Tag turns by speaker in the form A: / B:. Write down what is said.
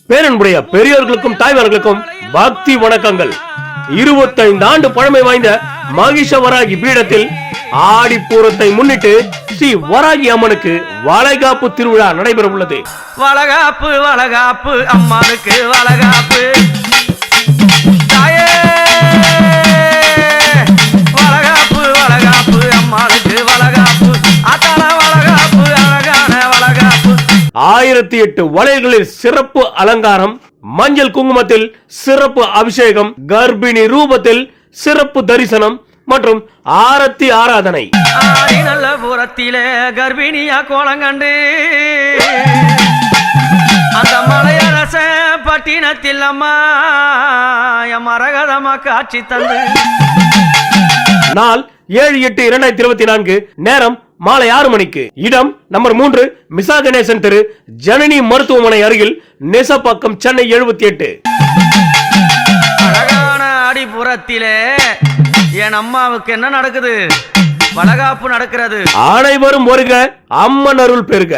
A: பேரன்புடைய பெரியோர்களுக்கும் தாய்மார்களுக்கும் பக்தி வணக்கங்கள். 25 ஆண்டு பழமை வாய்ந்த மகிஷ வராகி பீடத்தில் ஆடிப்பூரத்தை முன்னிட்டு ஸ்ரீ வராகி அம்மனுக்கு வளைகாப்பு திருவிழா நடைபெற உள்ளது.
B: வளகாப்பு வளகாப்பு அம்மானுக்கு வளகாப்பு, வளகாப்பு வளகாப்பு அம்மானுக்கு வளகாப்பு, அத்தனை வளகாப்பு அழகான வளகாப்பு.
A: 1008 வளையல்களில் சிறப்பு அலங்காரம், மஞ்சள் குங்குமத்தில் சிறப்பு அபிஷேகம், கர்ப்பிணி ரூபத்தில் சிறப்பு தரிசனம் மற்றும் ஆரத்தி ஆராதனை.
B: நல்ல புறத்திலே கர்ப்பிணியா கோலங்கண்டு அந்த மலையரச பட்டினத்தில் அம்மா மரகதமா காட்சி தந்து.
A: நாள் 7/8/2024, நேரம் மாலை 6 மணிக்கு. இடம் நம்பர் 3, மிசா கணேசன் தெரு, ஜனனி மருத்துவமனை அருகில், நெசப்பாக்கம், சென்னை 78.
B: அழகான அடிப்புறத்திலே என் அம்மாவுக்கு என்ன நடக்குது? வளகாப்பு நடக்கிறது.
A: அனைவரும் வருக, அம்மன் அருள் பெறுக.